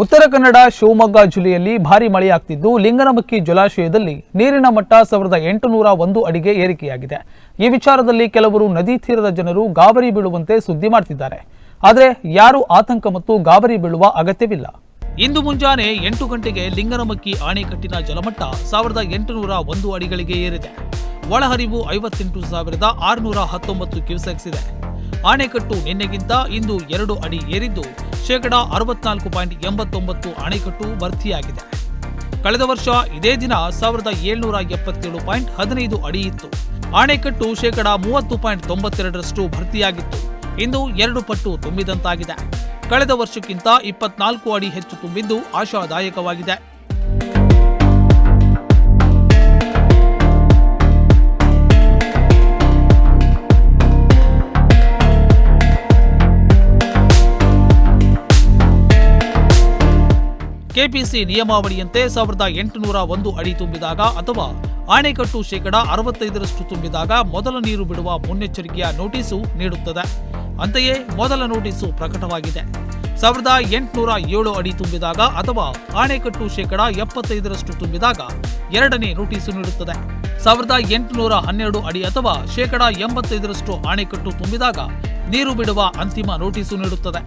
ಉತ್ತರ ಕನ್ನಡ ಶಿವಮೊಗ್ಗ ಜಿಲ್ಲೆಯಲ್ಲಿ ಭಾರೀ ಮಳೆಯಾಗ್ತಿದ್ದು ಲಿಂಗನಮಕ್ಕಿ ಜಲಾಶಯದಲ್ಲಿ ನೀರಿನ ಮಟ್ಟ 1801 ಅಡಿಗೆ ಏರಿಕೆಯಾಗಿದೆ. ಈ ವಿಚಾರದಲ್ಲಿ ಕೆಲವರು ನದಿ ತೀರದ ಜನರು ಗಾಬರಿ ಬೀಳುವಂತೆ ಸುದ್ದಿ ಮಾಡ್ತಿದ್ದಾರೆ. ಆದರೆ ಯಾರು ಆತಂಕ ಮತ್ತು ಗಾಬರಿ ಬೀಳುವ ಅಗತ್ಯವಿಲ್ಲ. ಇಂದು ಮುಂಜಾನೆ 8 ಗಂಟೆಗೆ ಲಿಂಗನಮಕ್ಕಿ ಅಣೆಕಟ್ಟಿನ ಜಲಮಟ್ಟ 1801 ಅಡಿಗಳಿಗೆ ಏರಿದೆ. ಒಳಹರಿವು 58,619 ಕ್ಯೂಸೆಕ್ಸ್ ಇದೆ. ಅಣೆಕಟ್ಟು ನಿನ್ನೆಗಿಂತ ಇಂದು 2 ಅಡಿ ಏರಿದ್ದು 64.89% ಅಣೆಕಟ್ಟು ಭರ್ತಿಯಾಗಿದೆ. ಕಳೆದ ವರ್ಷ ಇದೇ ದಿನ 1777.15 ಅಡಿ ಇತ್ತು. ಅಣೆಕಟ್ಟು 30.92% ಭರ್ತಿಯಾಗಿತ್ತು. ಇಂದು 2 ಪಟ್ಟು ತುಂಬಿದಂತಾಗಿದೆ. ಕಳೆದ ವರ್ಷಕ್ಕಿಂತ 24 ಅಡಿ ಹೆಚ್ಚು ತುಂಬಿದ್ದು ಆಶಾದಾಯಕವಾಗಿದೆ. ಕೆಪಿಸಿ ನಿಯಮಾವಳಿಯಂತೆ 1801 ಅಡಿ ತುಂಬಿದಾಗ ಅಥವಾ ಅಣೆಕಟ್ಟು 65% ತುಂಬಿದಾಗ ಮೊದಲ ನೀರು ಬಿಡುವ ಮುನ್ನೆಚ್ಚರಿಕೆಯ ನೋಟಿಸು ನೀಡುತ್ತದೆ. ಅಂತೆಯೇ ಮೊದಲ ನೋಟಿಸು ಪ್ರಕಟವಾಗಿದೆ. 1807 ಅಡಿ ತುಂಬಿದಾಗ ಅಥವಾ ಅಣೆಕಟ್ಟು 75% ತುಂಬಿದಾಗ ಎರಡನೇ ನೋಟಿಸು ನೀಡುತ್ತದೆ. 1812 ಅಡಿ ಅಥವಾ 85% ಅಣೆಕಟ್ಟು ತುಂಬಿದಾಗ ನೀರು ಬಿಡುವ ಅಂತಿಮ ನೋಟಿಸು ನೀಡುತ್ತದೆ.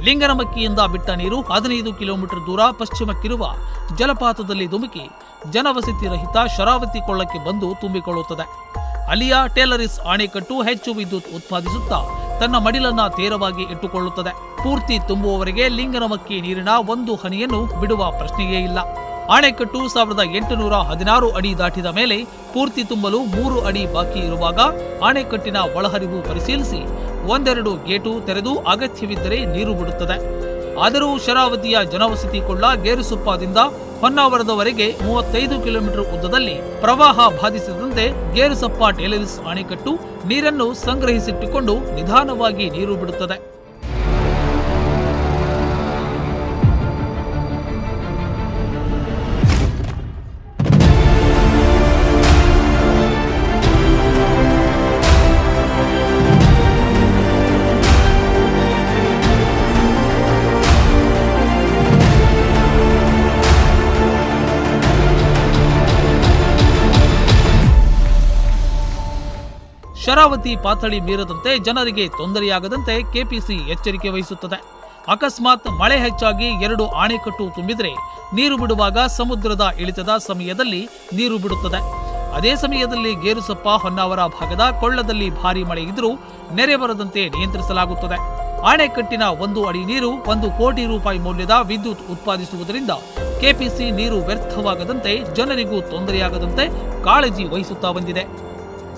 ಲಿಂಗನಮಕ್ಕಿಯಿಂದ ಬಿಟ್ಟ ನೀರು 15 ಕಿಲೋಮೀಟರ್ ದೂರ ಪಶ್ಚಿಮಕ್ಕಿರುವ ಜಲಪಾತದಲ್ಲಿ ಧುಮುಕಿ ಜನವಸತಿ ರಹಿತ ಶರಾವತಿ ಕೊಳ್ಳಕ್ಕೆ ಬಂದು ತುಂಬಿಕೊಳ್ಳುತ್ತದೆ. ಅಲ್ಲಿಯ ಟೇಲರಿಸ್ ಅಣೆಕಟ್ಟು ಹೆಚ್ಚು ವಿದ್ಯುತ್ ಉತ್ಪಾದಿಸುತ್ತಾ ತನ್ನ ಮಡಿಲನ್ನ ತೀರವಾಗಿ ಇಟ್ಟುಕೊಳ್ಳುತ್ತದೆ. ಪೂರ್ತಿ ತುಂಬುವವರೆಗೆ ಲಿಂಗನಮಕ್ಕಿ ನೀರಿನ ಒಂದು ಹನಿಯನ್ನು ಬಿಡುವ ಪ್ರಶ್ನೆಯೇ ಇಲ್ಲ. ಅಣೆಕಟ್ಟು 1816 ಅಡಿ ದಾಟಿದ ಮೇಲೆ ಪೂರ್ತಿ ತುಂಬಲು 3 ಅಡಿ ಬಾಕಿ ಇರುವಾಗ ಅಣೆಕಟ್ಟಿನ ಒಳಹರಿವು ಪರಿಶೀಲಿಸಿ 1-2 ಗೇಟು ತೆರೆದು ಅಗತ್ಯವಿದ್ದರೆ ನೀರು ಬಿಡುತ್ತದೆ. ಆದರೂ ಶರಾವತಿಯ ಜನವಸತಿ ಕೊಳ್ಳ ಗೇರುಸೊಪ್ಪದಿಂದ ಹೊನ್ನಾವರದವರೆಗೆ 35 ಕಿಲೋಮೀಟರ್ ಉದ್ದದಲ್ಲಿ ಪ್ರವಾಹ ಬಾಧಿಸದಂತೆ ಗೇರುಸೊಪ್ಪ ಟೇಲರಿಸ್ ಅಣೆಕಟ್ಟು ನೀರನ್ನು ಸಂಗ್ರಹಿಸಿಟ್ಟುಕೊಂಡು ನಿಧಾನವಾಗಿ ನೀರು ಬಿಡುತ್ತದೆ. ಶರಾವತಿ ಪಾತಳಿ ಮೀರದಂತೆ ಜನರಿಗೆ ತೊಂದರೆಯಾಗದಂತೆ ಕೆಪಿಸಿ ಎಚ್ಚರಿಕೆ ವಹಿಸುತ್ತದೆ. ಅಕಸ್ಮಾತ್ ಮಳೆ ಹೆಚ್ಚಾಗಿ 2 ಅಣೆಕಟ್ಟು ತುಂಬಿದರೆ ನೀರು ಬಿಡುವಾಗ ಸಮುದ್ರದ ಇಳಿತದ ಸಮಯದಲ್ಲಿ ನೀರು ಬಿಡುತ್ತದೆ. ಅದೇ ಸಮಯದಲ್ಲಿ ಗೇರುಸೊಪ್ಪ ಹೊನ್ನಾವರ ಭಾಗದ ಕೊಳ್ಳದಲ್ಲಿ ಭಾರೀ ಮಳೆ ಇದ್ದರೂ ನೆರೆ ಬರದಂತೆ ನಿಯಂತ್ರಿಸಲಾಗುತ್ತದೆ. ಅಣೆಕಟ್ಟಿನ 1 ಅಡಿ ನೀರು 1 ಕೋಟಿ ರೂಪಾಯಿ ಮೌಲ್ಯದ ವಿದ್ಯುತ್ ಉತ್ಪಾದಿಸುವುದರಿಂದ ಕೆಪಿಸಿ ನೀರು ವ್ಯರ್ಥವಾಗದಂತೆ ಜನರಿಗೂ ತೊಂದರೆಯಾಗದಂತೆ ಕಾಳಜಿ ವಹಿಸುತ್ತಾ ಬಂದಿದೆ.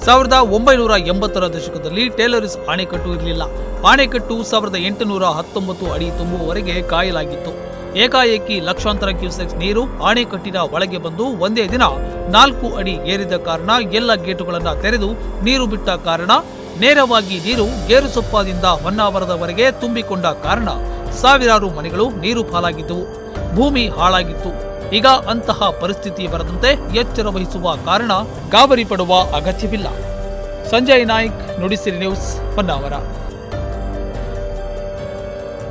1980ರ ದಶಕದಲ್ಲಿ ಟೇಲರಿಸ್ ಅಣೆಕಟ್ಟು ಇರಲಿಲ್ಲ. ಅಣೆಕಟ್ಟು 1819 ಅಡಿ ತುಂಬುವವರೆಗೆ ಕಾಯಲಾಗಿತ್ತು. ಏಕಾಏಕಿ ಲಕ್ಷಾಂತರ ಕ್ಯೂಸೆಕ್ಸ್ ನೀರು ಅಣೆಕಟ್ಟಿನ ಒಳಗೆ ಬಂದು ಒಂದೇ ದಿನ 4 ಅಡಿ ಏರಿದ ಕಾರಣ ಎಲ್ಲ ಗೇಟುಗಳನ್ನು ತೆರೆದು ನೀರು ಬಿಟ್ಟ ಕಾರಣ ನೇರವಾಗಿ ನೀರು ಗೇರುಸೊಪ್ಪದಿಂದ ಹೊನ್ನಾವರದವರೆಗೆ ತುಂಬಿಕೊಂಡ ಕಾರಣ ಸಾವಿರಾರು ಮನೆಗಳು ನೀರು ಪಾಲಾಗಿದ್ದವು, ಭೂಮಿ ಹಾಳಾಗಿತ್ತು. ಈಗ ಅಂತಹ ಪರಿಸ್ಥಿತಿ ಬರದಂತೆ ಎಚ್ಚರ ವಹಿಸುವ ಕಾರಣ ಗಾಬರಿ ಪಡುವ ಅಗತ್ಯವಿಲ್ಲ. ಸಂಜಯ್ ನಾಯ್ಕ್, ನುಡಿಸಿರಿ ನ್ಯೂಸ್, ಹೊನ್ನಾವರ.